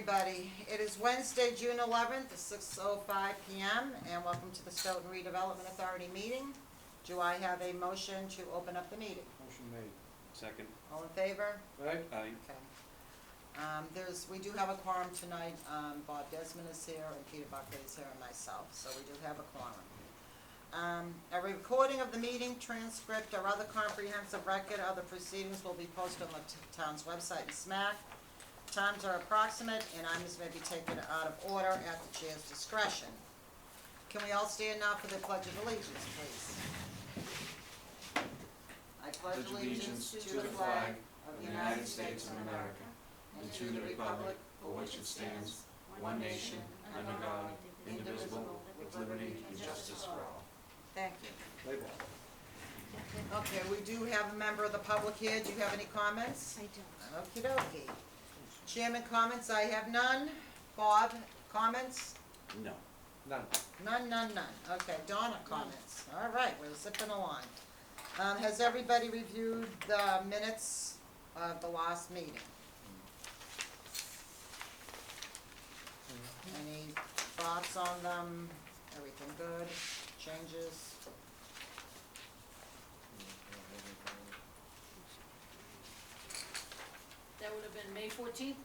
everybody. It is Wednesday, June 11th, 6:05 p.m., and welcome to the Stoughton Redevelopment Authority meeting. Do I have a motion to open up the meeting? Motion made. Second. All in favor? Aye. Aye. Okay. We do have a quorum tonight. Bob Desmond is here, and Peter Buckley is here, and myself, so we do have a quorum. A recording of the meeting, transcript, or other comprehensive record of the proceedings will be posted on the town's website and SMAC. Times are approximate, and items may be taken out of order at the chair's discretion. Can we all stand now for the Pledge of Allegiance, please? I pledge allegiance to the flag of the United States of America and to the republic for which it stands, one nation, under God, indivisible, with liberty and justice for all. Thank you. Label. Okay, we do have a member of the public here. Do you have any comments? I don't. Okey dokey. Chairman comments, I have none. Bob, comments? No. None. None. Okay, Donna, comments. All right, we're zipping along. Has everybody reviewed the minutes of the last meeting? Any thoughts on them? Everything good? Changes? That would have been May 14th?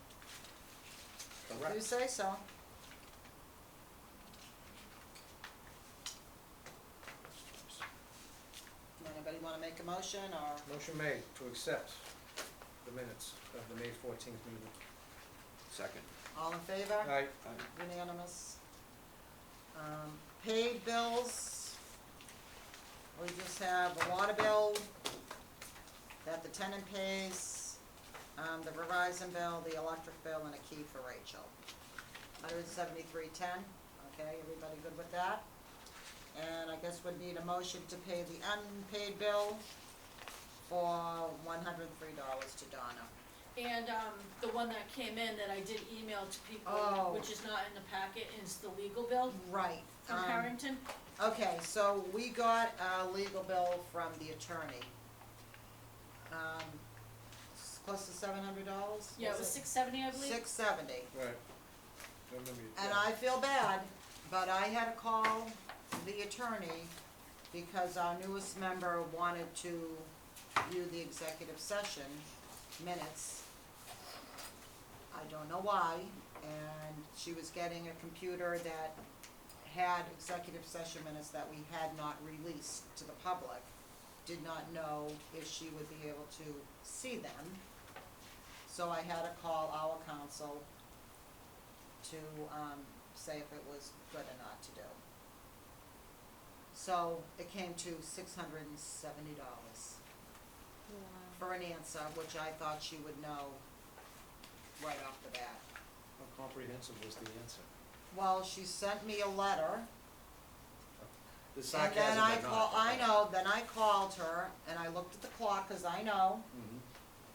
If you say so. Anybody want to make a motion, or? Motion made to accept the minutes of the May 14th meeting. Second. All in favor? Aye. Aye. Unanimous. Paid bills. We just have a water bill that the tenant pays, the Verizon bill, the electric bill, and a key for Rachel. $173.10. Okay, everybody good with that? And I guess we'd need a motion to pay the unpaid bill for $103 to Donna. And the one that came in that I did email to people, Oh. which is not in the packet, is the legal bill Right. from Harrington. Okay, so we got a legal bill from the attorney. It's close to $700? Yeah, it was $670, I believe. $670. Right. I remember you. And I feel bad, but I had to call the attorney because our newest member wanted to view the executive session minutes. I don't know why, and she was getting a computer that had executive session minutes that we had not released to the public. Did not know if she would be able to see them. So I had to call our counsel to say if it was good or not to do. So it came to $670 for an answer, which I thought she would know right off the bat. How comprehensive was the answer? Well, she sent me a letter, The and sarcasm then I or not? then I called her, and I looked at the clock, cause I know. Mhm.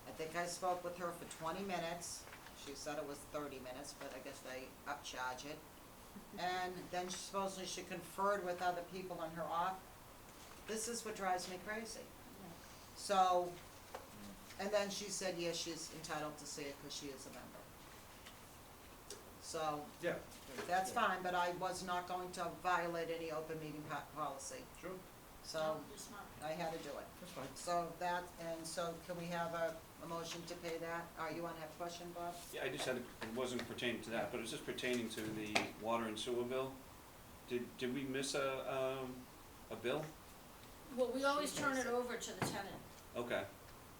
I think I spoke with her for 20 minutes. She said it was 30 minutes, but I guess they upcharge it. And then supposedly she conferred with other people in her office. This is what drives me crazy. So, and then she said, yes, she's entitled to see it because she is a member. So, Yeah. that's fine, but I was not going to violate any open meeting policy. Sure. So, No, you're smart. I had to do it. That's fine. So that, and so can we have a motion to pay that? You want to have a question, Bob? Yeah, I just had, it wasn't pertaining to that, but it was just pertaining to the water and sewer bill. Did we miss a bill? Well, we always turn it over to the tenant. Okay,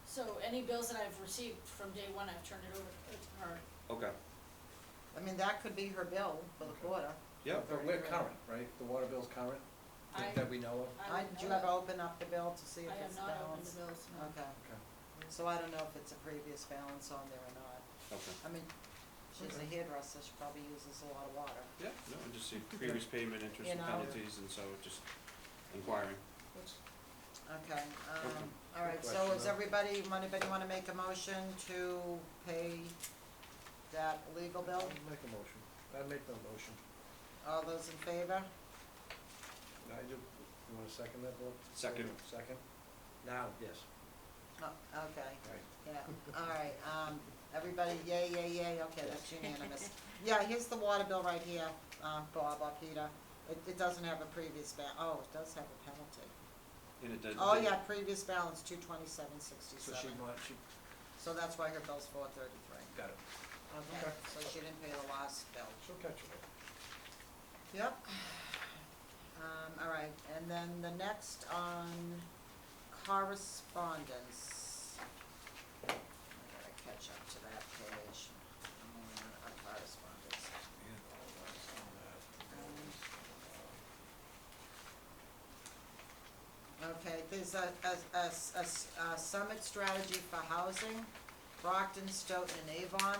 So any bills that I've received from day one, I've turned it over to her. okay. I mean, that could be her bill for the Okay. quarter. Yep. But we're current, right? The water bill's current, I- that we know of? Did you ever open up the bill to see if I it's have not opened balanced? the bills, no. Okay, Okay. so I don't know if it's a previous balance on there or not. Okay. I mean, she's a hairdresser, she probably uses a lot of water. Yeah, no, I just see previous payment, interest You and know. penalties, and so just inquiring. That's- Okay, Okay. all right, Good so question, is though. anybody want to make a motion to pay that legal bill? I'll make a motion. I'd make the motion. All those in favor? I do, you want to second that, Bill? Second. Second? Now, yes. Oh, okay, Right. yeah, all right, Everybody, yay, yay, yay, okay, that's unanimous. Yeah, here's the water bill right here, Bob, or Peter. It doesn't have a previous oh, it does have a penalty. And it does. Oh, yeah, previous balance, $227.67. So she So that's why her bill's $433. got it. Okay, Okay. so she didn't pay the last bill. She'll catch it. Yep. All right, and then the next on correspondence. I gotta catch up to that page. On correspondence. Okay, there's a summit strategy for housing, Brockton, Stoughton, and Avon.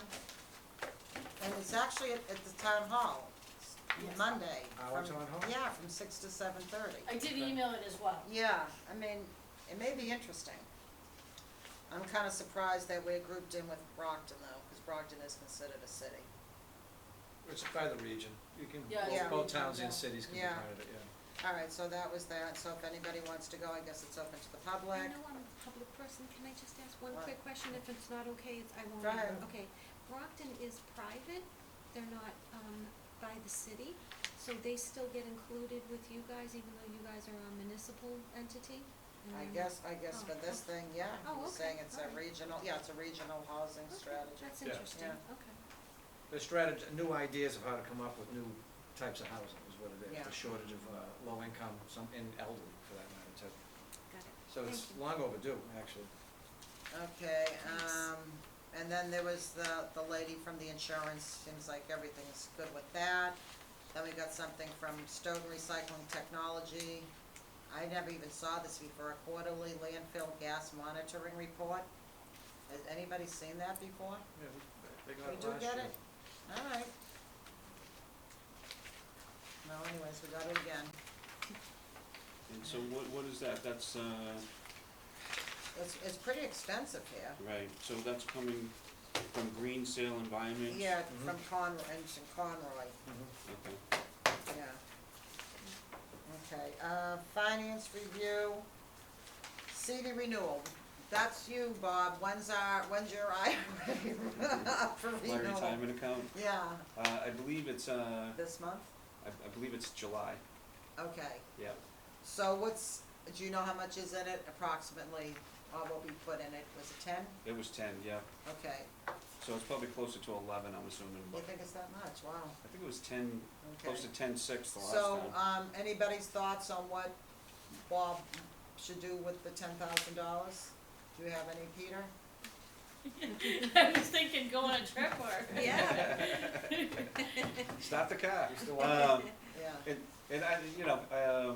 And it's actually at the town hall, Yes. Monday. Our from- town hall? Yeah, from 6 to 7:30. I did email it as well. Yeah, I mean, it may be interesting. I'm kinda surprised that we're grouped in with Brockton though, because Brockton is considered a city. It's by the region. You can, Yeah, it's both region, towns and yeah. cities can be Yeah. part of it, yeah. All right, so that was that, so if anybody wants to go, I guess it's open to the public. I know I'm a public person, can I just ask one What? quick question, if it's not okay, I won't. Go ahead. Okay, Brockton is private, they're not, by the city, so they still get included with you guys, even though you guys are a municipal entity? And I they're not- guess for this thing, yeah, Oh, he's okay, saying it's a alright. regional, yeah, it's a regional housing Okay, strategy. That's Yeah. interesting, Yeah. okay. There's new ideas of how to come up with new types of housing is what it is. Yeah. The shortage of, low income, and elderly for that matter too. Got it. So it's Thank you. long overdue, actually. Okay, Thanks. and then there was the lady from the insurance, seems like everything's good with that. Then we got something from Stoughton Recycling Technology. I never even saw this before, a quarterly landfill gas monitoring report. Has anybody seen that before? Yeah, they got We it do last get year. it? All right. No, anyways, we got it again. And so what is that? That's, It's pretty extensive here. right, so that's coming from Green Sale Environment? Yeah, Mhm. from Conroy, and from Conroy, Mhm. Okay. yeah. Okay, finance review, CD renewal, that's you, Bob, when's your IRA up for My renewal? retirement account, Yeah, I believe it's, this month? I believe it's July, Okay, yeah. so do you know how much is in it approximately, or what we put in it, was it 10? It was 10, yeah, Okay, so it's probably closer to 11, I'm assuming, you but think it's that much, wow, I think it was 10, okay. close to 10.6 the last So, time. anybody's thoughts on what Bob should do with the $10,000? Do you have any, Peter? I was thinking go on a trip or. Stop the car. You still want Yeah, And I,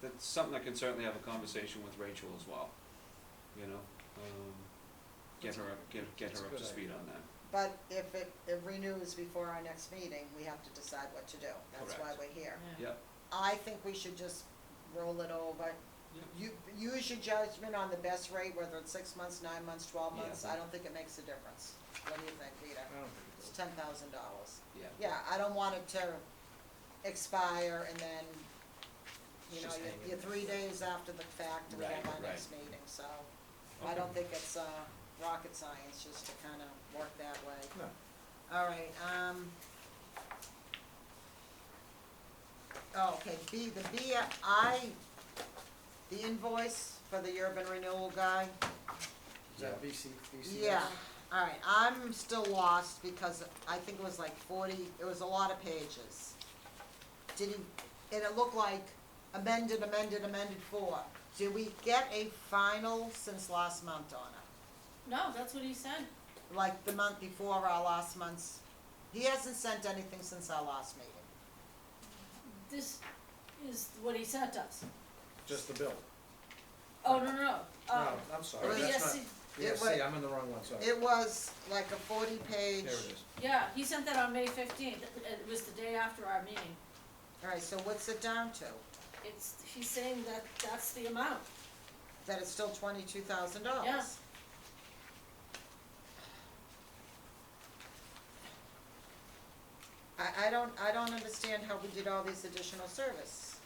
that's something I can certainly have a conversation with Rachel as well, you know? Get her up That's a to good speed on that. but if it renews before our next meeting, we have to decide what to do, that's why Correct. we're here. Yep, I think we should just roll it over. You, use your judgment on the best rate, whether it's 6 months, 9 months, 12 Yeah. months, I don't think it makes a difference. What do you think, Peter? I don't think it It's does. $10,000. yeah. Yeah, I don't want it to expire and then, you know, Just hanging you're there. 3 days after the fact and we have Right, our next right. meeting, so I don't think it's, rocket science just to kinda work that way. No. All right, oh, okay, the invoice for the urban renewal guy. Is that VCS? Yeah, all right, I'm still lost because I think it was like 40, it was a lot of pages. And it looked like amended 4. Did we get a final since last month on it? No, that's what he said. Like the month before our last month's, he hasn't sent anything since our last meeting. This is what he sent us. Just the bill. Oh, no. No, I'm sorry, Or that's not, ESC. It ESC, wa- I'm in the wrong one, sorry. It was like a 40-page. There it is. Yeah, he sent that on May 15th. It was the day after our meeting. All right, so what's it down to? He's saying that that's the amount. That it's still $22,000? Yeah. I don't understand how we did all these additional service.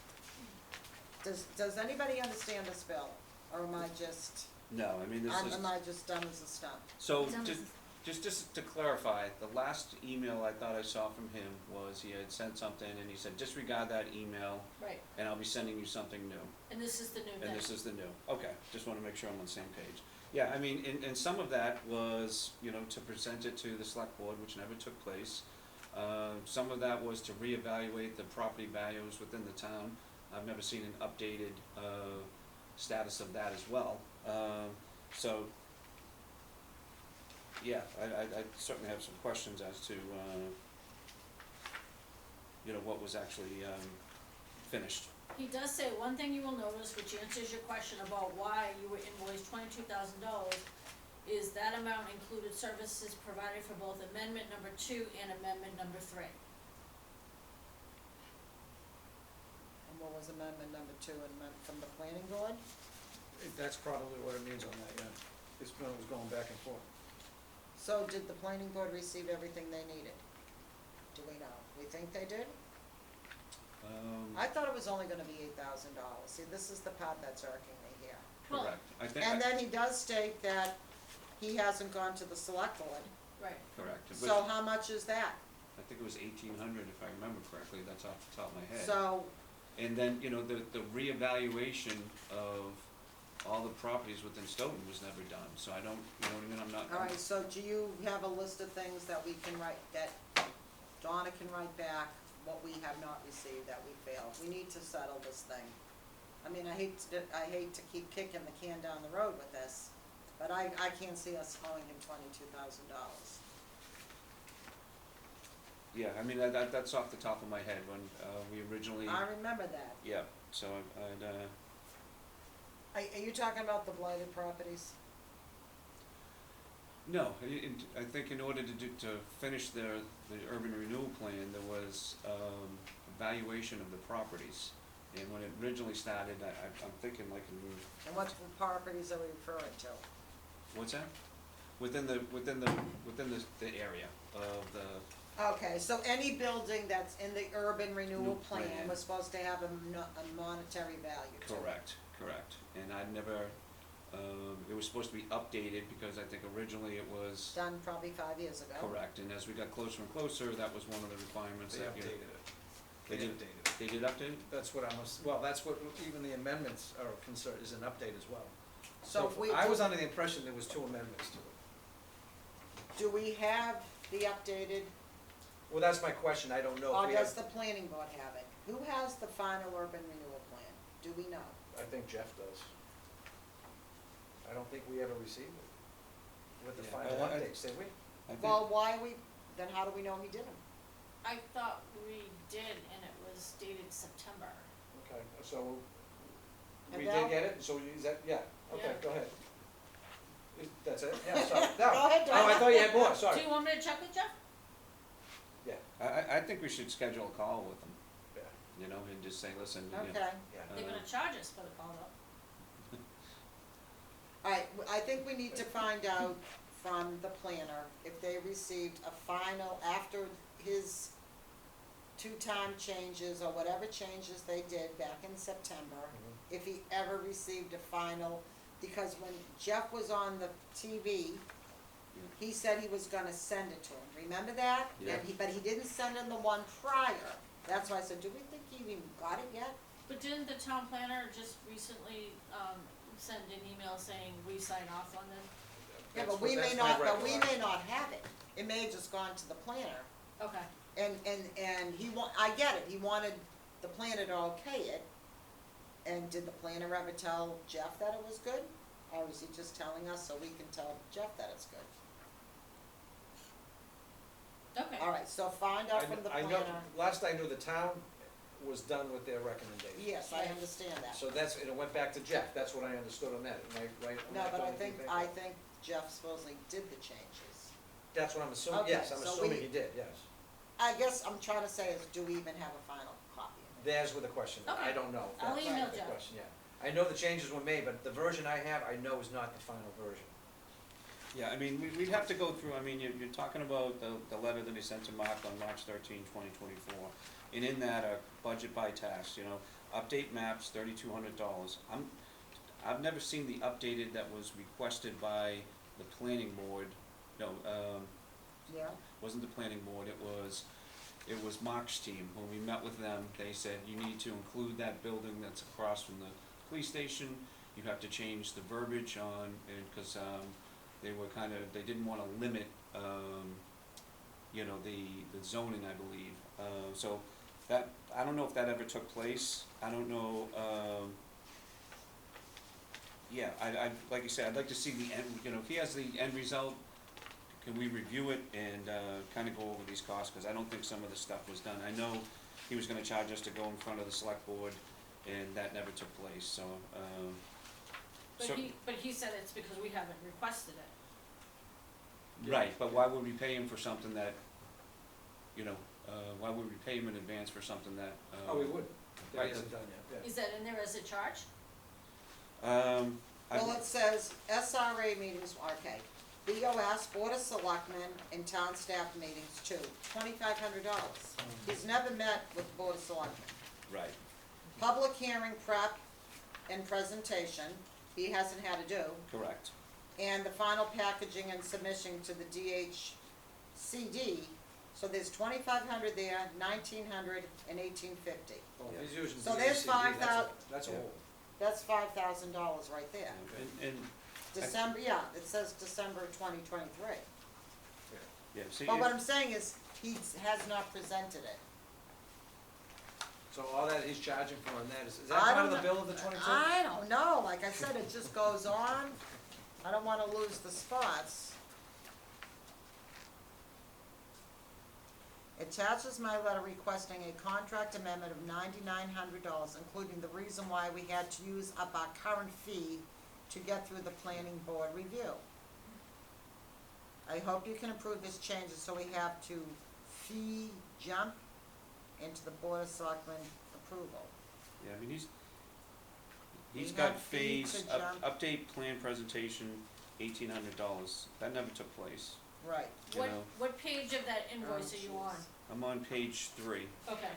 Does anybody understand this bill, or am I just, No, I mean, this is. Am I just done as a stunt? So, Done just, as just to clarify, the last email I thought I saw from him was he had sent something and he said, disregard that email Right, and I'll be sending you something new. and this is the new thing. And this is the new, okay, just wanna make sure I'm on the same page. Yeah, I mean, and some of that was, you know, to present it to the select board, which never took place. Some of that was to reevaluate the property values within the town. I've never seen an updated, status of that as well. So, yeah, I certainly have some questions as to, you know, what was actually, finished. He does say, one thing you will notice, which answers your question about why you were invoiced $22,000, is that amount included services provided for both amendment number 2 and amendment number 3. And what was amendment number 2, from the planning board? That's probably what it means on that, yeah. It's when it was going back and forth. So did the planning board receive everything they needed? Do we know? We think they did? I thought it was only gonna be $8,000. See, this is the part that's irking me here. Well, Correct, I think, And then he does state that he hasn't gone to the select board. Right, correct, but So how much is that? I think it was 1,800 if I remember correctly, that's off the top of my head. So, And then, you know, the reevaluation of all the properties within Stoughton was never done, so I don't, you know what I mean, I'm not. all right, so do you have a list of things that we can write, that Donna can write back, what we have not received, that we failed? We need to settle this thing. I mean, I hate to keep kicking the can down the road with this, but I can't see us owing him $22,000. Yeah, I mean, that's off the top of my head, when, we originally, I remember that. yeah, so I'd, Are you talking about the blighted properties? no, I think in order to finish the urban renewal plan, there was, evaluation of the properties. And when it originally started, I'm thinking like, And what properties are we referring to? what's that? Within the area of the, Okay, so any building that's in the urban renewal New plan plan. was supposed to have a monetary value to it. correct, and I'd never, it was supposed to be updated, because I think originally it was. Done probably 5 years ago. Correct, and as we got closer and closer, that was one of the requirements They that, you know. updated it. They did, updated it. they did update it? That's what well, that's what, even the amendments are concerned, is an update as well. So if we, I was under the impression there was 2 amendments to it. do we have the updated, Well, that's my question, I don't know or if we does have, the planning board have it? Who has the final urban renewal plan? Do we know? I think Jeff does. I don't think we ever received it with the Yeah, final I- updates, did we? I think, Well, then how do we know he didn't? I thought we did, and it was dated September. Okay, so And we Val? did get it, so is that, yeah, okay, Yeah. go ahead. That's it? Yeah, sorry, no. Go ahead, Oh, I Donna. thought you had more, Do sorry. you want me to check with Jeff? Yeah, I think we should schedule a call with them, yeah, you know, and just say, listen, you know. Okay, yeah. They're gonna charge us for the call though. alright, I think we need to find out from the planner if they received a final, after his 2-time changes or whatever changes they did back in September, Mhm. if he ever received a final, because when Jeff was on the TV, he said he was gonna send it to him, remember that? Yeah. But he didn't send him the one prior, that's why I said, do we think he even got it yet? But didn't the town planner just recently, send an email saying we sign off on this? Yeah, That's but we what- may that's my not, but we may recollection. not have it, it may have just gone to the planner. Okay, And I get it, he wanted the planner to okay it, and did the planner ever tell Jeff that it was good? Or is he just telling us so we can tell Jeff that it's good? okay. Alright, so find out from the I planner. know, last I knew, the town was done with their recommendation. Yes, I understand that. So that's, and it went back to Jeff, that's what I understood on that, am I right? on No, that, but I Tony? think Jeff supposedly did the changes. That's what I'm assuming, Okay, yes, I'm so assuming we- he did, yes. I guess I'm trying to say is, do we even have a final copy of it? There's where the question, I Okay. don't know. I'll That's email the Jeff. question, yeah. I know the changes were made, but the version I have, I know is not the final version. Yeah, I mean, we'd have to go through, I mean, you're talking about the letter that he sent to Mark on March 13, 2024. And in that, budget by task, you know, update maps, $3,200. I've never seen the updated that was requested by the planning board. No, Yeah, wasn't the planning board, it was Mark's team. When we met with them, they said, you need to include that building that's across from the police station. You have to change the verbiage on, because, they were they didn't wanna limit, the zoning, I believe. So that, I don't know if that ever took place. I don't know, yeah, like you said, I'd like to see the end, if he has the end result, can we review it and, kinda go over these costs, cause I don't think some of the stuff was done. I know he was gonna charge us to go in front of the select board, and that never took place, so, But he said it's because we haven't requested it. right, but why would we pay him for something that, why would we pay him in advance for something that, Oh, we would, that right, isn't done yet, yeah. Is that in there as a charge? well, it says SRA meetings, okay, BOS, Board of Selectmen, and town staff meetings too, $2,500. He's never met with the Board of Selectmen. Right, Public hearing prep and presentation, he hasn't had to do, correct, and the final packaging and submission to the DHCD, so there's 2,500 there, 1,900 and 1,850. Well, if he's using So there's DHCD, that's a Yeah. whole. That's $5,000 right there. and, December, yeah, it says December 2023. yeah, see, But what I'm saying is, he has not presented it. So all that he's charging for on that, is that I part don't of the know- bill of the 22? I don't know, like I said, it just goes on. I don't wanna lose the spots. Attaches my letter requesting a contract amendment of $9,900, including the reason why we had to use up our current fee to get through the planning board review. I hope you can approve this changes so we have to fee jump into the Board of Selectmen approval. yeah, I mean, he's We got have fees phase, to jump. update plan presentation, $1,800, that never took place. Right. You know. What page of that invoice Oh, are you on? jeez. I'm on page 3. Okay,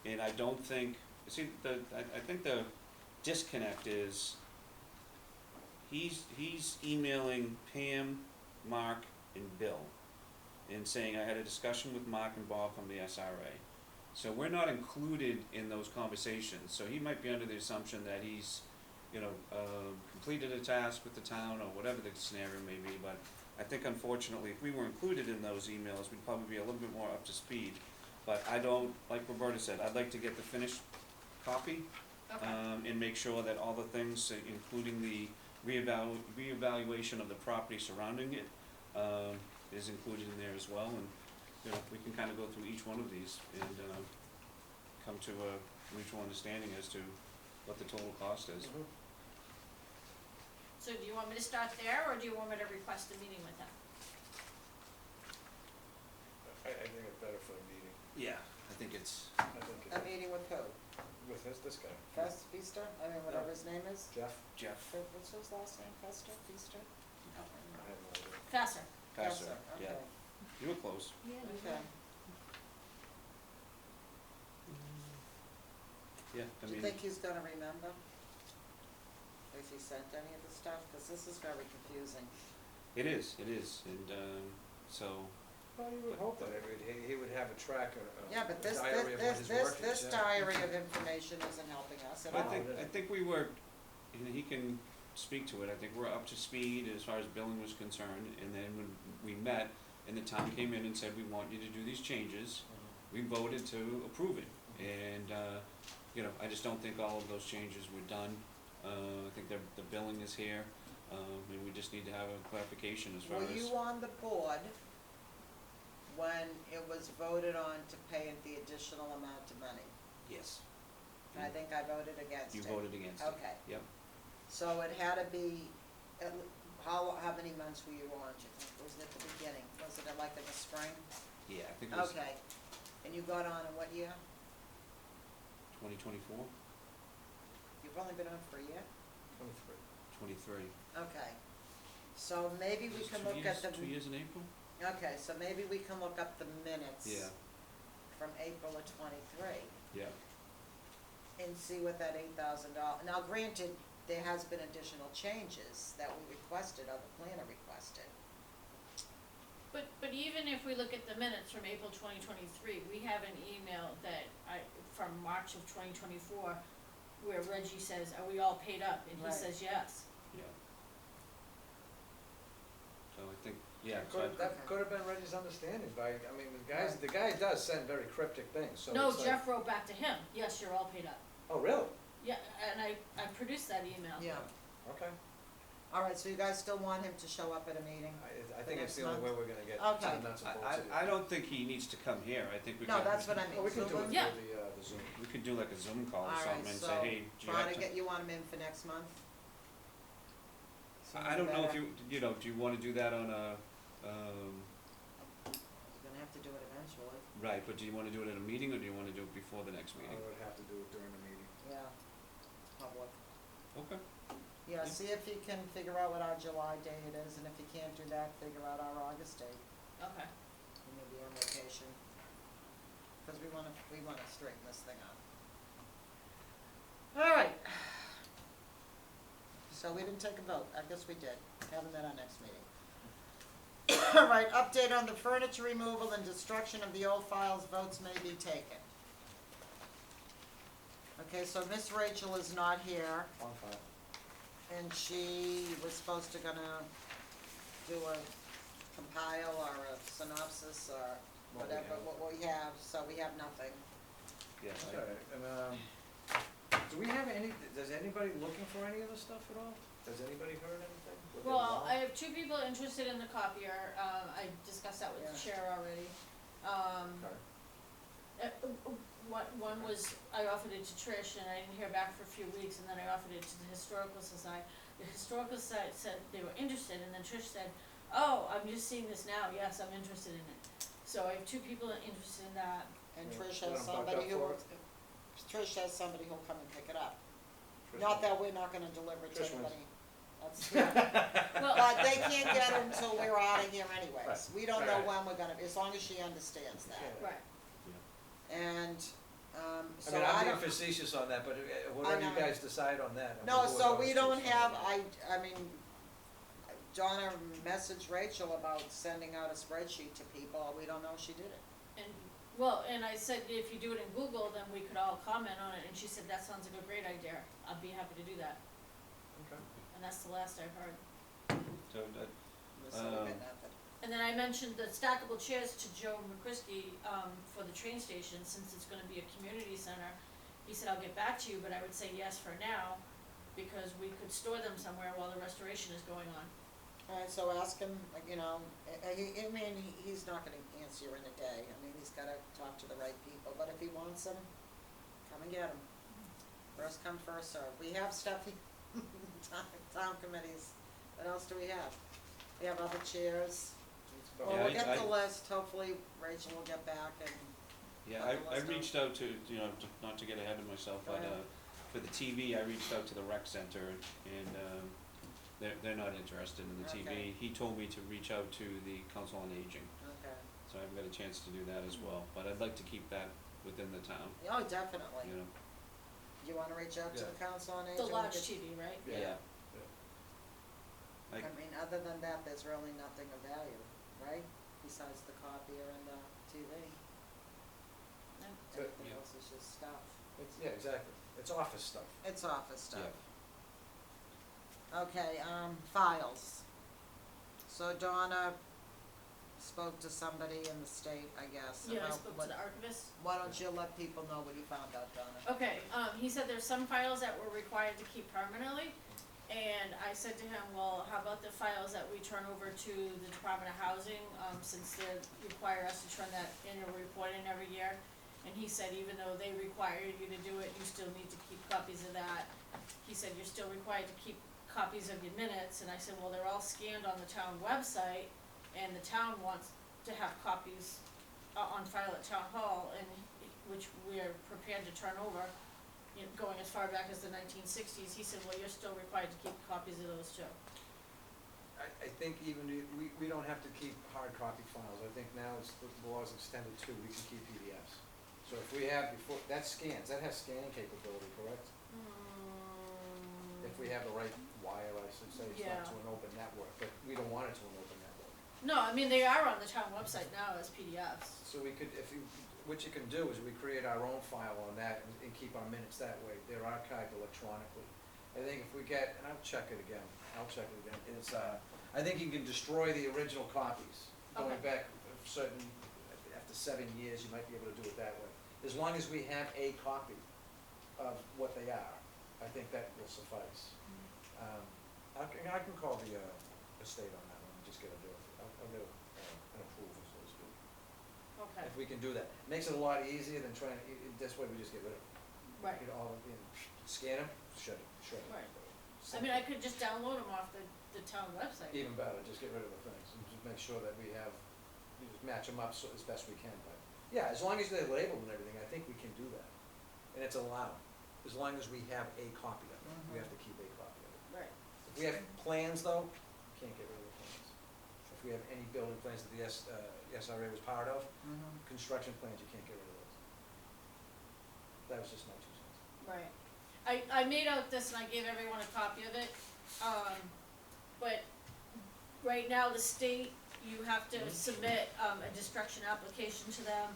And I don't think, see, I think the disconnect is, he's emailing Pam, Mark, and Bill, and saying, I had a discussion with Mark and Bob from the SRA. So we're not included in those conversations, so he might be under the assumption that he's, completed a task with the town, or whatever the scenario may be, but I think unfortunately, if we were included in those emails, we'd probably be a little bit more up to speed. But I don't, like Roberta said, I'd like to get the finished copy, okay. and make sure that all the things, including the reevaluation of the property surrounding it, is included in there as well, and, we can kinda go through each one of these and, come to a mutual understanding as to what the total cost is. Mhm. So do you want me to start there, or do you want me to request a meeting with them? I think it's better for a meeting, Yeah, I think it's, I think, A meeting with who? with this guy. Feaster? I mean, whatever his name is? Jeff? Jeff What's his last name? Feaster? I have no idea. Faster. Passer, yeah, Okay. you were close. Yeah, you're Okay. right. Yeah, I Do you mean, think he's gonna remember? If he sent any of the stuff? Cause this is very confusing. it is, and, so, Well, you would hope that he would have a tracker, Yeah, but a this, diary of what his work is, this yeah. diary of information isn't helping us at I all. think we were, and he can speak to it, I think we're up to speed as far as billing was concerned, and then when we met, and the town came in and said, we want you to do these changes, we voted to approve it, and, I just don't think all of those changes were done. I think the billing is here, and we just need to have a clarification as far Were as. you on the board when it was voted on to pay the additional amount of money? Yes. And I think I voted against You it. voted against it. Okay. Yep. So it had to be, how many months were you on, do you think? Was it at the beginning? Was it like in the spring? Yeah, I think it was Okay. And you got on in what year? 2024, You've only been on for a year? 23. 23. Okay. So maybe we Is it can 2 look years- at the. 2 years in April? Okay, so maybe we can look up the minutes. Yeah, From April of '23 yeah. and and see what that $8,000, now granted, there has been additional changes that we requested, or the planner requested. But even if we look at the minutes from April 2023, we have an email from March of 2024, where Reggie says, are we all paid up? And he Right. says yes. Yeah. So I think, yeah, so Could, that Okay. could have been Reggie's understanding by, I mean, the guy does send very cryptic things, so No, it's like. Jeff wrote back to him, yes, you're all paid up. Oh, really? Yeah, and I produced that email. Yeah, Okay. all right, so you guys still want him to show up at a meeting? I think it's next the only way month? we're gonna get Okay. some nuts and bolts of it. I don't think he needs to come here, I think we No, can. that's what I mean. Oh, we can do it Yeah. through the Zoom. We could do like a Zoom call or All something right, and so say, hey, do you try have to time? get, you want him in for next month? I don't know if Sooner you know, do you wanna do that on a, You're gonna have to do it eventually, right, but do you wanna do it at a meeting, or do you wanna do it before the next I meeting? would have to do it during the meeting. yeah, it's public. Okay, Yeah, Yeah. see if you can figure out what our July date is, and if you can't do that, figure out our August date, Okay. we may be on vacation. Cause we wanna straighten this thing out. All right. So we didn't take a vote, I guess we did, haven't at our next meeting. All right, update on the furniture removal and destruction of the old files, votes may be taken. Okay, so Miss Rachel is not here, On file. and she was supposed to gonna do a compile or a synopsis or What we whatever, have. what we have, so we have nothing. yeah, That's all right, and, do we have does anybody looking for any of the stuff at all? Has anybody heard anything? What they Well, want? I have two people interested in the copier, I discussed that with the Yeah. chair already. Okay. One was, I offered it to Trish and I didn't hear back for a few weeks, and then I offered it to the Historical Society. The Historical Society said they were interested, and then Trish said, oh, I'm just seeing this now, yes, I'm interested in it. So I have two people interested in that. And Yeah, Trish let has 'em buck somebody up who, for it. Trish has somebody who'll come and pick it up. Trish Not wins. that we're not gonna deliver it to Trish wins. anybody. That's, yeah. Well, But they can't get it until we're out of here anyways. Right. We don't know Right. when we're gonna, as long as she understands that. Yeah. right, And, I so mean, I I'm being don't, facetious on that, but whatever you know. guys decide on that. I mean, no, we'll so work we on don't it. have, I mean, Donna messaged Rachel about sending out a spreadsheet to people, we don't know if she did it. and I said, if you do it in Google, then we could all comment on it, and she said, that sounds like a great idea, I'd be happy to do that, Okay. and that's the last I've heard. so that, So we got nothing. And then I mentioned the stackable chairs to Joe McCrisky, for the train station, since it's gonna be a community center. He said, I'll get back to you, but I would say yes for now, because we could store them somewhere while the restoration is going on. Alright, so ask him, like, you know, he's not gonna answer you in a day, I mean, he's gotta talk to the right people, but if he wants them, come and get them. First come, first served. We have stuff, town committees, what else do we have? We have other chairs. It's Well, about- we'll Yeah, get the I- list, hopefully Rachel will get back and, yeah, Let I us know. reached out to, you know, not to get ahead of myself, Go but, ahead. for the TV, I reached out to the rec center, and, they're not interested in the TV. Okay. He told me to reach out to the Council on Aging, okay. so I haven't got a chance to do that as well, but I'd like to keep that within the town, Oh, definitely. you know? You wanna reach out to Yeah. the council on aging? The large Get- TV, right? Yeah. I mean, other than that, there's really nothing of value, right? Besides the copier and the TV. Good. Everything else is just stuff. Yeah, exactly. It's office stuff. It's office stuff. Okay, files. So Donna spoke to somebody in the state, I guess, Yeah, I about spoke to what, the archivist. why don't you let people know what you found out, Donna? Okay, he said there's some files that we're required to keep permanently, and I said to him, well, how about the files that we turn over to the Department of Housing, since they require us to turn that annual report in every year? And he said, even though they require you to do it, you still need to keep copies of that. He said, you're still required to keep copies of your minutes, and I said, well, they're all scanned on the town website, and the town wants to have copies on file at town hall, and which we're prepared to turn over, you know, going as far back as the 1960s. He said, well, you're still required to keep copies of those too. I think even, we don't have to keep hard copy files. I think now it's, the law's extended too, we can keep PDFs. So if we have before, that scans, that has scanning capability, correct? If we have the right wire, I should say, it's not Yeah. to an open network, but we don't want it to an open network. No, I mean, they are on the town website now as PDFs. So we could, what you can do is we create our own file on that and keep our minutes that way, they're archived electronically. I think if we get, and I'll check it again, it's, I think you can destroy the original copies, going Okay. back certain, after 7 years, you might be able to do it that way. As long as we have a copy of what they are, I think that will suffice. I can call the estate on that one, and just get I'll get an approval, so to speak. Okay, If we can do that, makes it a lot easier than trying, this way we just get rid of it. right, Get all, scan them, shut it. right. I mean, I could just download them off the town website. Even better, just get rid of the things, and just make sure that we have, we just match them up so, as best we can, but, yeah, as long as they're labeled and everything, I think we can do that. And it's allowed, as long as we have a copy of it, we have to keep a copy of it. Right, If we have plans though, can't get rid of the plans. If we have any building plans that the SRA was part of, construction plans, you can't get rid of those. That was just my 2 cents. right. I made out this and I gave everyone a copy of it, but right now, the state, you have to submit, a destruction application to them,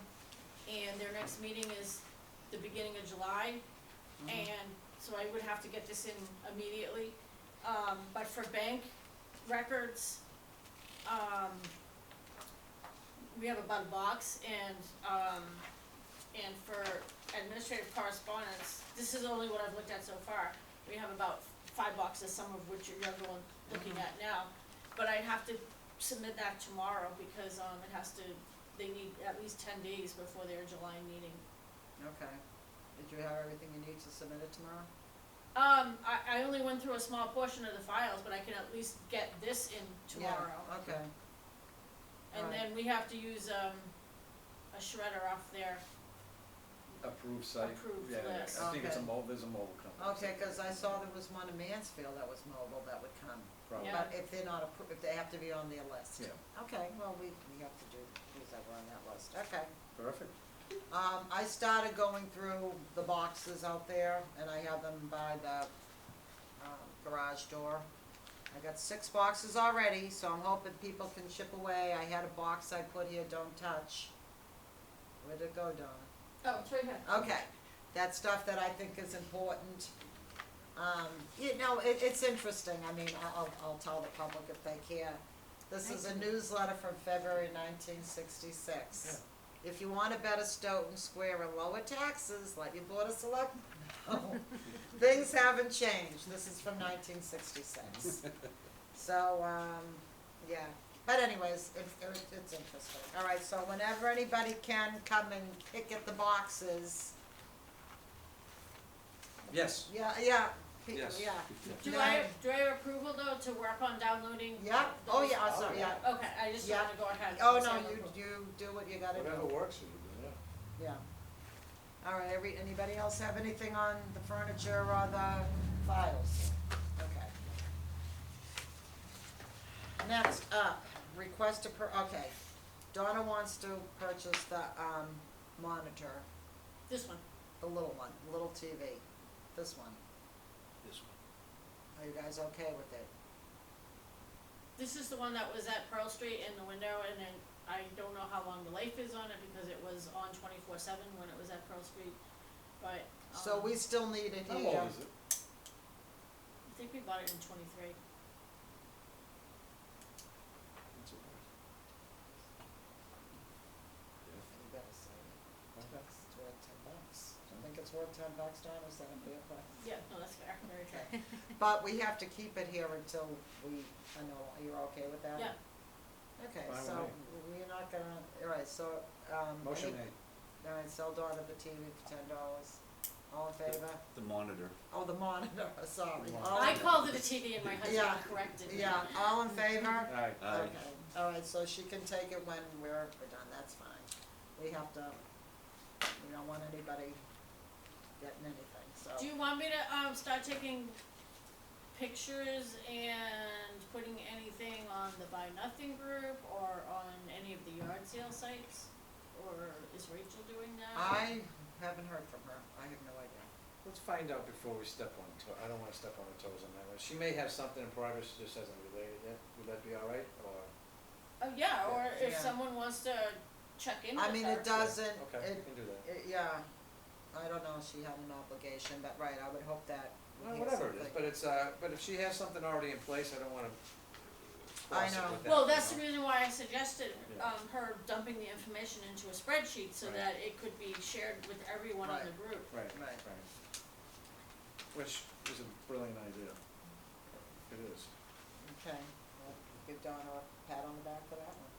and their next meeting is the beginning of July, and so I would have to get this in immediately. But for bank records, we have about a box, and for administrative correspondence, this is only what I've looked at so far. We have about 5 boxes, some of which you're the one looking at now. But I'd have to submit that tomorrow because, it has to, they need at least 10 days before their July meeting. Okay. Did you have everything you need to submit it tomorrow? I only went through a small portion of the files, but I can at least get this in tomorrow. Yeah, okay. And Alright. then we have to use, a shredder off there. Approved site? Approved Yeah, list. I think it's Okay. there's a mobile company. Okay, cause I saw there was one in Mansfield that was mobile that would come. Probably. Yeah. But if they're not if they have to be on their list. Yeah. Okay, well, we have to do, who's ever on that list, okay. Perfect. I started going through the boxes out there, and I have them by the, garage door. I got 6 boxes already, so I'm hoping people can chip away. I had a box I put here, don't touch. Where'd it go, Donna? Oh, it's right here. Okay, that's stuff that I think is important. It's interesting, I mean, I'll tell the public if they care. This is a newsletter from February 1966. If you want a better Stoughton Square and lower taxes, let your board of selectmen know. Things haven't changed, this is from 1966. So, yeah, but anyways, it's interesting. All right, so whenever anybody can come and pick at the boxes, Yes. yeah, Yes. yeah. Do I have approval though to work on downloading? Yeah, oh those? yeah, I'm sorry, yeah. Okay, I just Yeah. wanted to go ahead. Oh, and no, say you approval. do what you gotta do. Whatever works for you, yeah. Yeah. All right, anybody else have anything on the furniture or the files? Okay. Next up, request to okay. Donna wants to purchase the, monitor, This one. the little one, little TV, this one. This one. Are you guys okay with it? This is the one that was at Pearl Street in the window, and then I don't know how long the life is on it because it was on 24/7 when it was at Pearl Street, but. So we still need it How here. old is it? I think we bought it in 23. That's all right. You better say it. Okay. It's worth $10. I think it's worth $10, Donna, is that a fair price? Yeah, no, that's fair, very fair. Okay, but we have to keep it here until I know, you're okay with that? Yeah. Okay, Fine with so we're not gonna, alright, so, Motion made. Alright, sell Donna the TV for $10. All in favor? The monitor. Oh, the monitor, sorry. The All I in- called it a TV and my husband Yeah, corrected me. Yeah, all in favor? Alright. Aye. Okay, alright, so she can take it when we're done, that's fine. We have to, we don't want anybody getting anything, so. Do you want me to, start taking pictures and putting anything on the Buy Nothing group or on any of the yard sale sites? or is Rachel doing that? I haven't heard from her, I have no idea. Let's find out before we step on I don't wanna step on her toes on that one. She may have something in progress, she just hasn't related yet. Would that be all right, or? Yeah, or if Yeah. someone wants to check in with her. I mean, it doesn't, Okay, we it, can do that. yeah, I don't know if she had an obligation, but right, I would hope that we Well, hear whatever it is, something. but it's, but if she has something already in place, I don't wanna I cross it know. with that. Well, that's you the know? reason why I suggested, Yeah. her dumping the information into a spreadsheet so Right. that it could be shared with everyone in the Right. group. Right, Right. right. Which is a brilliant idea. It is. Okay, well, give Donna a pat on the back for that one.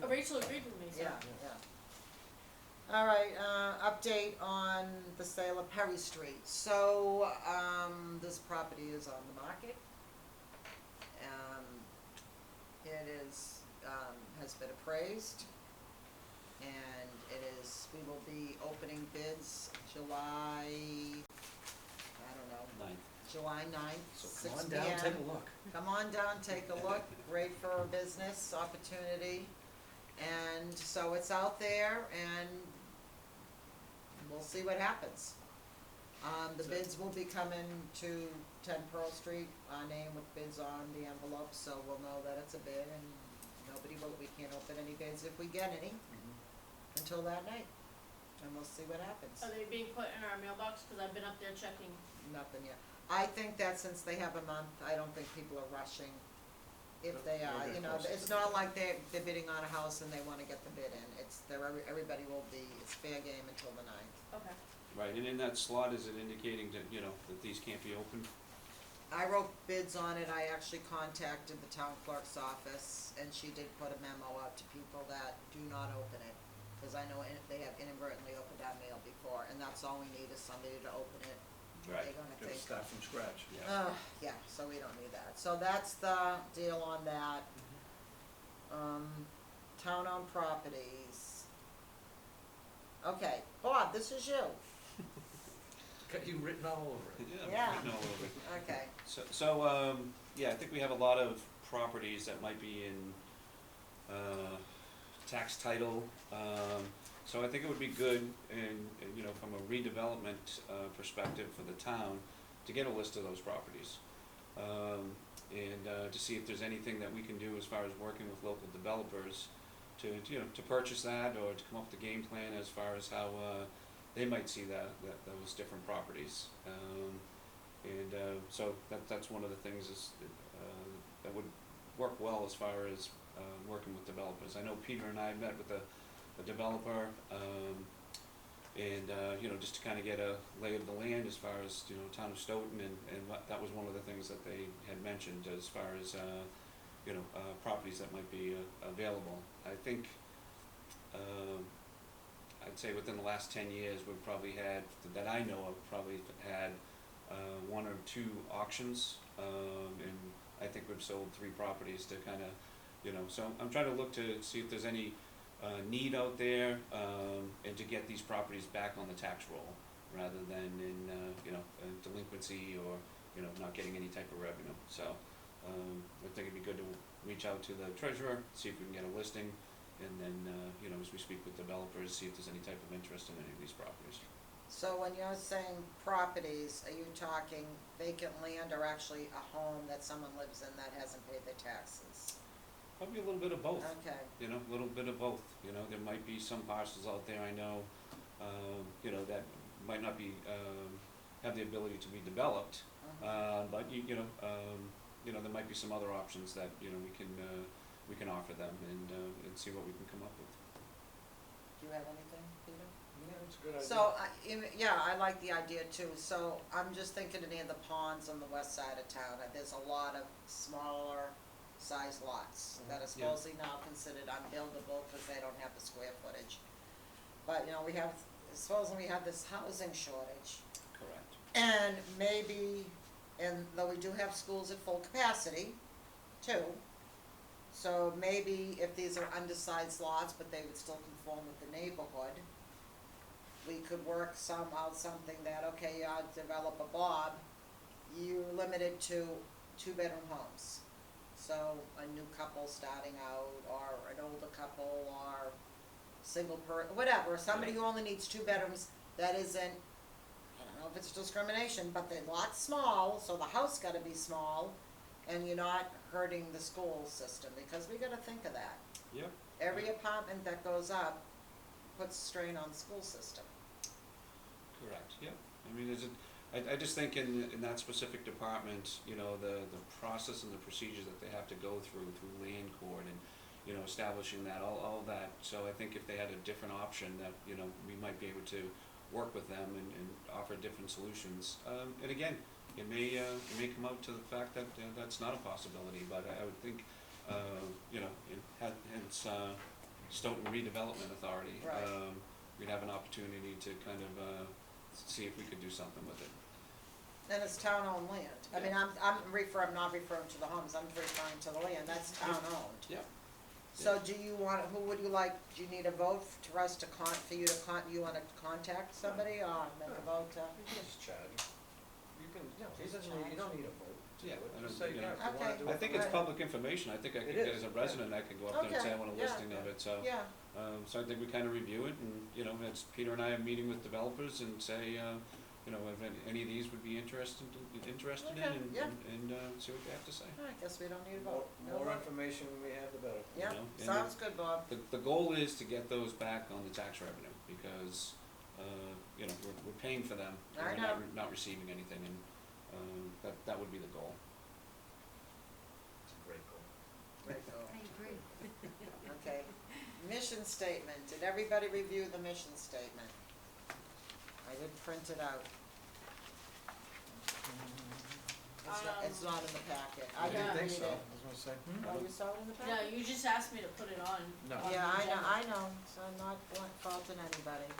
Well, Rachel agreed with me, so. Yeah, yeah. All right, update on the sale of Perry Street. So, this property is on the market. It is, has been appraised, and it is, we will be opening bids July, I don't know, Ninth. July 9th, So 6 come on p.m. down, take a look. Come on down, take a look, great for a business opportunity. And so it's out there, and we'll see what happens. The So- bids will be coming to 10 Pearl Street, our name with bids on the envelope, so we'll know that it's a bid, and we can't open any bids if we get any until that night, and we'll see what happens. Are they being put in our mailbox? Cause I've been up there checking. Nothing yet. I think that since they have a month, I don't think people are rushing. If they They're are, gonna you know, process it's it. not like they're bidding on a house and they wanna get the bid in. Everybody will be, it's fair game until the 9th. Okay. Right, and in that slot, is it indicating that, you know, that these can't be opened? I wrote bids on it, I actually contacted the town clerk's office, and she did put a memo out to people that do not open it. Cause I know they have inadvertently opened our mail before, and that's all we need is somebody to open it. Right. They're gonna Gotta think, start from scratch. Yeah. yeah, so we don't need that. So that's the deal on that. Town-owned properties. Okay, Bob, this is you. Got you written all over it. Yeah. Written all over it. Okay, So, yeah, I think we have a lot of properties that might be in, tax title. So I think it would be good and, you know, from a redevelopment, perspective for the town, to get a list of those properties. And to see if there's anything that we can do as far as working with local developers to, you know, to purchase that, or to come up with a game plan as far as how, they might see those different properties. So that's one of the things is, that would work well as far as, working with developers. I know Peter and I met with a developer, and, you know, just to kind of get a lay of the land as far as, you know, town of Stoughton, and that was one of the things that they had mentioned as far as, you know, properties that might be, available. I think, I'd say within the last 10 years, we've probably had, that I know of, probably had, one or two auctions, and I think we've sold 3 properties to kind of, you know, so I'm trying to look to see if there's any, need out there, and to get these properties back on the tax roll, rather than in, you know, delinquency, or, you know, not getting any type of revenue. So, I think it'd be good to reach out to the treasurer, see if we can get a listing, and then, you know, as we speak with developers, see if there's any type of interest in any of these properties. so when you're saying properties, are you talking vacant land or actually a home that someone lives in that hasn't paid their taxes? Probably a little bit of both. Okay, You know, a little bit of both, you know, there might be some parcels out there I know, you know, that might not be, have the ability to be developed, but you know, there might be some other options that, you know, we can offer them, and see what we can come up with. do you have anything, Peter? Yeah, it's a good idea. So, yeah, I like the idea too. So I'm just thinking of near the ponds on the west side of town, there's a lot of smaller sized lots that are Yeah. supposedly now considered unbuildable because they don't have the square footage. But, you know, supposedly we have this housing shortage, Correct. and maybe, and though we do have schools at full capacity too, so maybe if these are undersized lots, but they would still conform with the neighborhood, we could work out something that, okay, develop a Bob, you're limited to 2-bedroom homes. So a new couple starting out, or an older couple, or whatever, somebody who only needs 2 bedrooms, that isn't, I don't know if it's discrimination, but the lot's small, so the house gotta be small, and you're not hurting the school system, because we gotta think of that. Yep. Every apartment that goes up puts strain on the school system. Correct, yeah. I mean, I just think in that specific department, you know, the process and the procedures that they have to go through land court and, you know, establishing that, all that. So I think if they had a different option that, you know, we might be able to work with them and offer different solutions. And again, it may come out to the fact that that's not a possibility, but I would think, you know, hence Stoughton Redevelopment Authority. Right. We'd have an opportunity to kind of see if we could do something with it. And it's town-owned land. I mean, I'm not referring to the homes, I'm referring to the land, that's town-owned. Yeah. So do you want, who would you like, do you need a vote for us to you wanna contact somebody, or make a vote to? You can just charge. You can, you don't need a vote. Yeah, I Just don't- say, you yeah, know, if you wanna Okay. do it. I think it's Right. public information. I think I could, It is, as a yeah. resident, I could go up there and say I want a Okay, yeah. listing of it, so. Yeah, So I think we kind of review it and, you know, as Peter and I are meeting with developers and say, you know, if any of these would be interested in Okay, and, yeah. and see what they have to say. I guess we don't need a More, vote. No more vote. information we have, the better. Yeah, know, and sounds good, Bob. The goal is to get those back on the tax revenue because, you know, we're paying for them. I and know. we're not receiving anything and, that would be the goal. It's a great goal. Great goal. I agree. Okay, mission statement, did everybody review the mission statement? I did print it out. It's not in the packet, I I didn't didn't think read so, I it. was gonna say. Oh, you saw it in the Yeah, packet? you just asked me to put it on. No. on Yeah, the I agenda. know, so I'm not faulting anybody.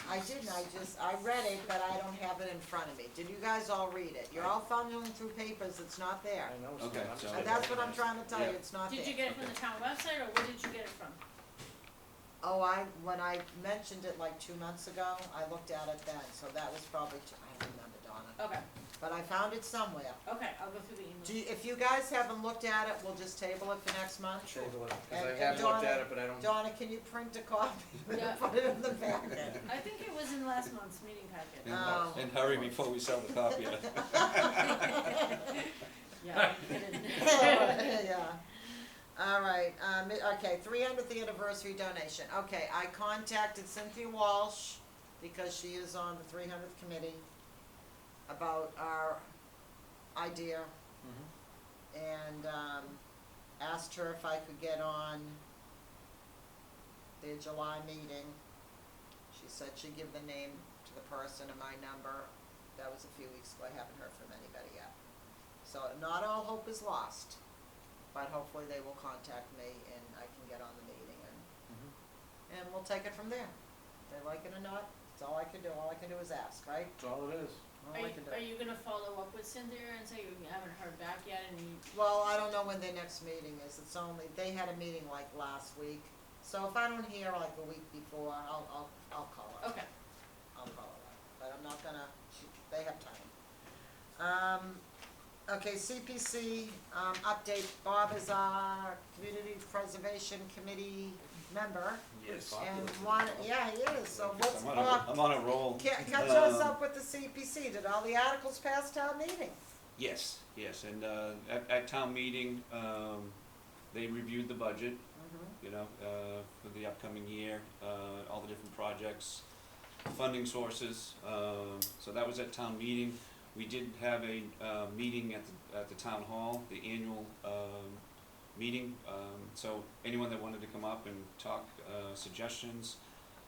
I didn't, I read it, but I don't have it in front of me. Did you guys all read it? You're all fumbling through papers, it's not there. I know, Okay, I'm so- just- And that's what I'm trying to tell you, Yeah. it's not there. Did you get it from the town website, or where did you get it from? Oh, when I mentioned it like 2 months ago, I looked at it then, so that was probably, I don't remember, Donna. Okay, But I found it somewhere. okay, I'll go through the email. If you guys haven't looked at it, we'll just table it for next month. Table it, 'cause And- I and have looked Donna- at it, but I don't. Donna, can you print a copy Yeah. and put it in the packet? I think it was in last month's meeting packet. And, Oh. and hurry before we sell the copy of it. Yeah, it didn't. Yeah. All right, okay, 300th anniversary donation. Okay, I contacted Cynthia Walsh, because she is on the 300th committee, about our idea, Mhm. and asked her if I could get on their July meeting. She said she'd give the name to the person and my number. That was a few weeks ago, I haven't heard from anybody yet. So not all hope is lost, but hopefully they will contact me and I can get on the meeting Mhm. and we'll take it from there. If they like it or not, that's all I can do. All I can do is ask, right? That's all it is. All Are I you, can do. are you gonna follow up with Cynthia and say you haven't heard back yet and you, Well, I don't know when their next meeting is, it's only, they had a meeting like last week, so if I don't hear like a week before, I'll call her. okay, I'll call her, but I'm not gonna, they have time. Okay, CPC, update, Bob is our Community Preservation Committee member, Yes. and yeah, he is, so what's Bob, I'm on a roll. catch us up with the CPC, did all the articles pass town meeting? Yes, and, at town meeting, they reviewed the budget, Mm-hmm. you know, for the upcoming year, all the different projects, funding sources, so that was at town meeting. We did have a, meeting at the town hall, the annual, meeting, so anyone that wanted to come up and talk, suggestions,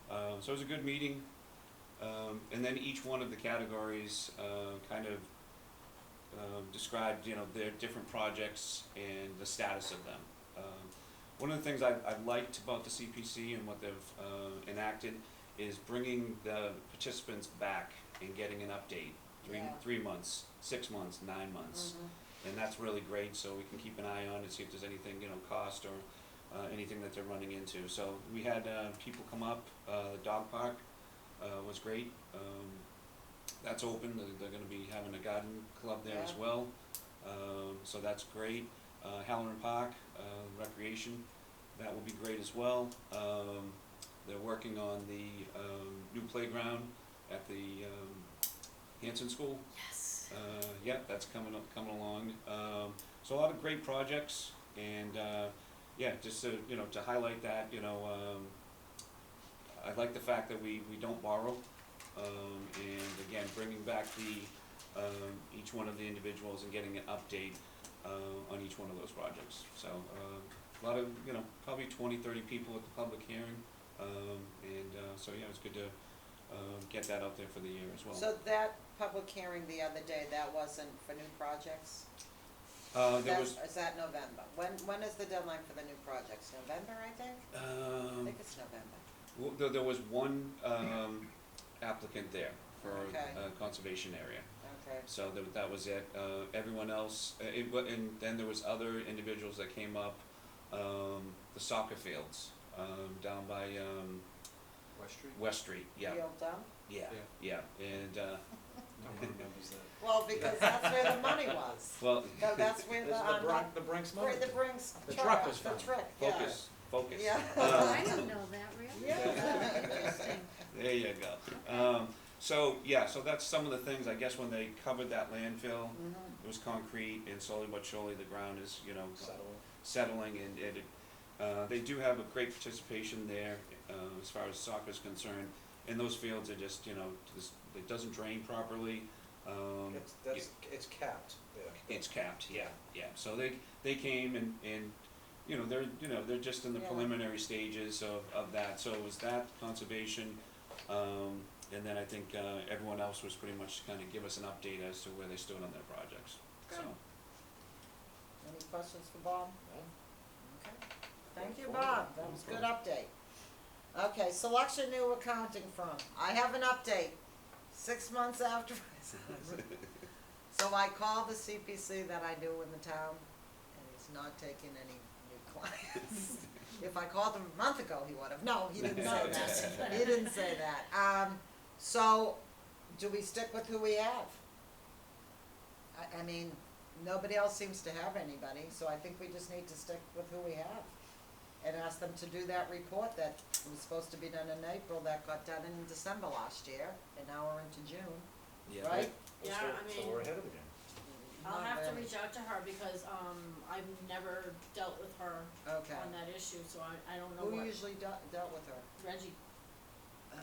so it was a good meeting. And then each one of the categories, kind of, described, you know, their different projects and the status of them. One of the things I liked about the CPC and what they've enacted is bringing the participants back and getting an update, Yeah. 3 months, 6 months, 9 months. Mhm. And that's really great, so we can keep an eye on and see if there's anything, you know, cost or anything that they're running into. So we had people come up, the dog park was great. That's open, they're gonna be having a garden club there as Yeah. well, so that's great. Halloran Park, recreation, that will be great as well. They're working on the, new playground at the, Hanson School. Yes. Yeah, that's coming along. So a lot of great projects, and, yeah, just to, to highlight that, I like the fact that we don't borrow, and again, bringing back each one of the individuals and getting an update, on each one of those projects. So, a lot of, probably 20, 30 people at the public hearing, and, so yeah, it's good to, get that out there for the year as well. So that public hearing the other day, that wasn't for new projects? There was, Is that November? When is the deadline for the new projects? November, I think? I think it's November. there was one, applicant there for Okay. a conservation area. Okay. So that was it. Everyone else, and then there was other individuals that came up, the soccer fields, down by, West Street? West Street, yeah, Field done? yeah, and, No one remembers that. Well, because that's where the money was. well, That's where This is the Brinks money. where the Brinks The truck, truck was the fun. truck, yeah. focus. Yeah. Oh, I didn't know that, really? Yeah. Interesting. There you go. So that's some of the things, I guess, when they covered that landfill, Mhm. it was concrete, and slowly but surely the ground is, Settle. settling, and they do have a great participation there, as far as soccer is concerned, and those fields are just, it doesn't drain properly, It's capped, yeah. it's capped, yeah, so they came and, they're just in the Yeah. preliminary stages of that, so it was that conservation, and then I think, everyone else was pretty much kind of give us an update as to where they stood on their projects, so. Good. Any questions for Bob? No? Okay. Thank you, Bob. That was a good update. Okay, selection new accounting firm. I have an update. 6 months after. So I called the CPC that I knew in the town, and he's not taking any new clients. If I called him a month ago, he would have. No, he didn't say No, that. just- He didn't say that. So, do we stick with who we have? I mean, nobody else seems to have anybody, so I think we just need to stick with who we have. And ask them to do that report that was supposed to be done in April, that got done in December last year, and now we're into June, Yeah, right? Yeah, So- I So mean- we're ahead of the game. I'll Not have to really. reach out to her because, I've never dealt with her Okay. on that issue, so I don't know Who what, usually dealt with her? Reggie, Oh.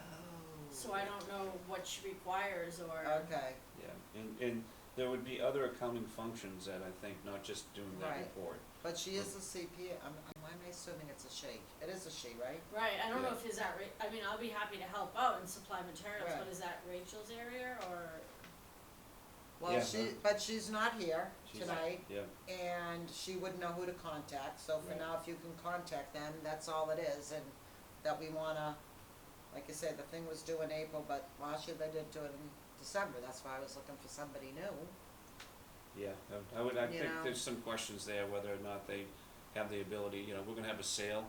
so I don't know what she requires or. Okay, yeah, and there would be other accounting functions that I think, not just doing that Right. report. but she is a CPA, why am I assuming it's a she? It is a she, right? Right, I don't know Yeah. if is that I mean, I'll be happy to help out and supply materials, Right. but is that Rachel's area or? Well, Yeah. but she's not here She's- tonight, Yeah, and she wouldn't know who to contact, so for Right. now, if you can contact them, that's all it is, and that we wanna, like I said, the thing was due in April, but last year they did do it in December, that's why I was looking for somebody new. yeah, I You think know. there's some questions there, whether or not they have the ability, we're gonna have a sale.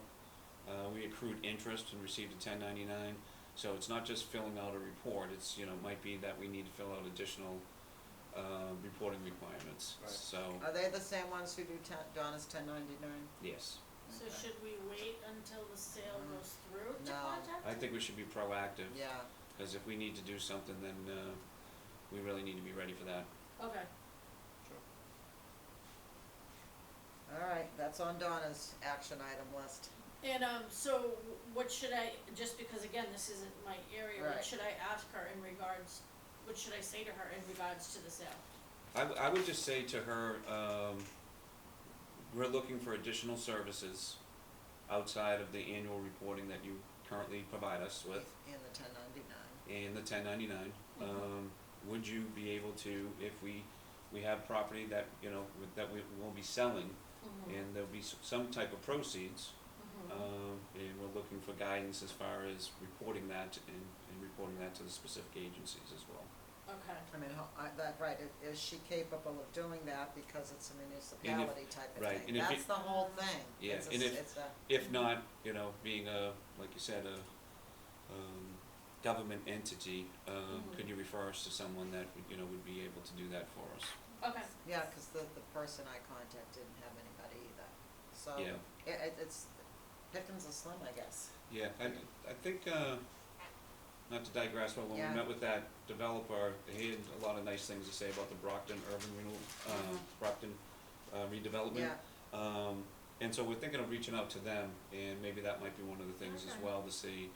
We accrued interest and received a 1099, so it's not just filling out a report, it's, might be that we need to fill out additional, reporting requirements, Right. so, Are they the same ones who do Donna's 1099? yes. So should we wait until the sale goes through to No. contact? I think we should be proactive, Yeah, because if we need to do something, then, we really need to be ready for that. Okay, all right, that's on Donna's action item list. and, so what should I, just because again, this isn't my area, what Right. should I ask her in regards, what should I say to her in regards to the sale? I would just say to her, we're looking for additional services outside of the annual reporting that you currently provide us with, In the 1099. and the 1099. Would you be able to, if we have property that, that we will be selling, and there'll be some type of proceeds, and we're looking for guidance as far as reporting that and reporting that to the specific agencies as well. Okay, I mean, right, is she capable of doing that because it's a municipality type of right, thing? and if That's the whole thing. Yeah, It's a and s- it's a, If not, being a, like you said, a, government entity, could you refer us to someone that, would be able to do that for us? okay, yeah, cause the person I contacted didn't have anybody either, so. Yeah. It's, pickings are slim, I guess. Yeah, I think, not to digress, but when Yeah. we met with that developer, he had a lot of nice things to say about the Brockton urban renewal, Brockton redevelopment. Yeah, And so we're thinking of reaching out to them, and maybe that might be one of the things as Okay. well, to see,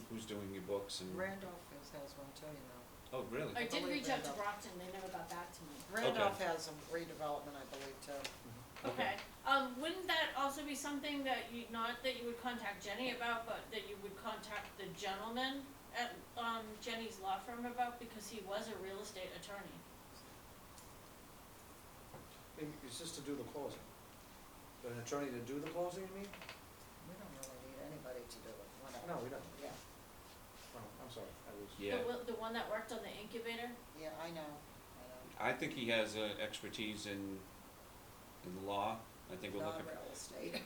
who's doing your books and. Randolph has one too, you know. Oh, really? I did believe reach out to Randolph. Brockton, they never got back to me. Randolph has a redevelopment, I believe, too. Okay, wouldn't that also be something that you, not that you would contact Jenny about, but that you would contact the gentleman at, Jenny's law firm about, because he was a real estate attorney? Maybe it's just to do the closing. But an attorney to do the closing, you mean? We don't really need anybody to do it, whatever. No, we don't. Yeah, Oh, I'm sorry, I was. Yeah, The one that worked on the incubator? yeah, I know. I think he has expertise in the law. I think we're Not looking, real estate.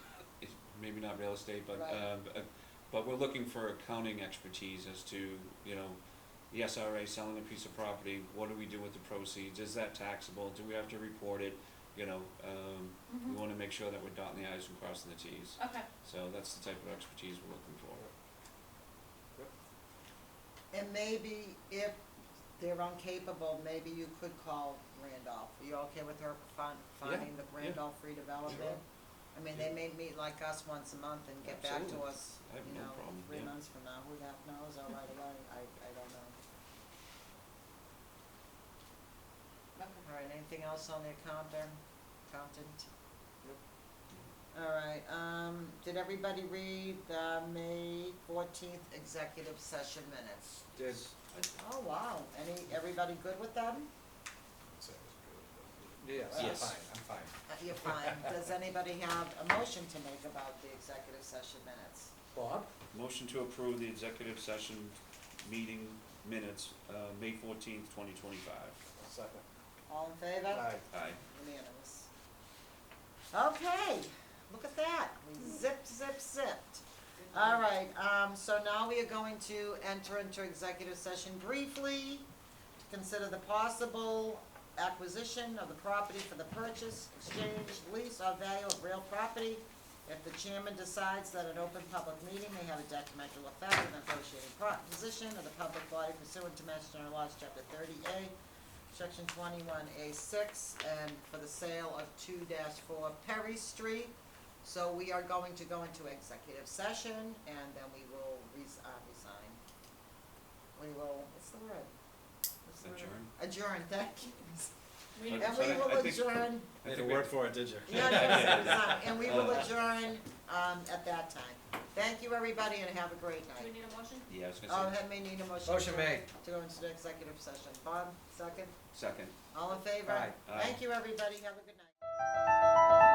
maybe not real estate, but, Right. but we're looking for accounting expertise as to, the SRA selling a piece of property, what do we do with the proceeds, is that taxable, do we have to report it, we wanna make sure that we're dotting the i's and crossing the t's. Okay, So that's the type of expertise we're looking for. And maybe if they're incapable, maybe you could call Randolph. Are you okay with her finding the yeah. Randolph redevelopment? I mean, they may meet like us once a month and get back to Absolutely. us, I have no problem, 3 yeah. months from now, who the heck knows, or right away, I don't know. okay. All right, anything else on the accountant? All right, did everybody read the May 14th executive session minutes? Did. Oh, wow, everybody good with them? Yes, I'm Yes. fine, I'm fine. You're fine. Does anybody have a motion to make about the executive session minutes? Bob? Motion to approve the executive session meeting minutes, May 14th, 2025. Second. All in favor? Aye. Aye. Unanimous. Okay, look at that. We zipped. All right, so now we are going to enter into executive session briefly to consider the possible acquisition of the property for the purchase, exchange, lease, or value of real property. If the chairman decides that an open public meeting may have a detrimental effect on the negotiating position of the public body pursuant to Mass General Laws, Chapter 30A, Section 21A6, and for the sale of 2-4 Perry Street. So we are going to go into executive session, and then we will resign. We will, what's the word? Adjourn. Adjourn, thank you. We Okay. And So we I will think- adjourn, I Made a think we- word for it, did you? yeah, no, resign, and we will adjourn, at that time. Thank you, everybody, and have a great Do we night. need a motion? Yeah, I was Oh, gonna say, may need a motion. Motion made. To go into the executive session. Bob, second? second. All in favor? Aye. Aye. Thank you, everybody, have a good night.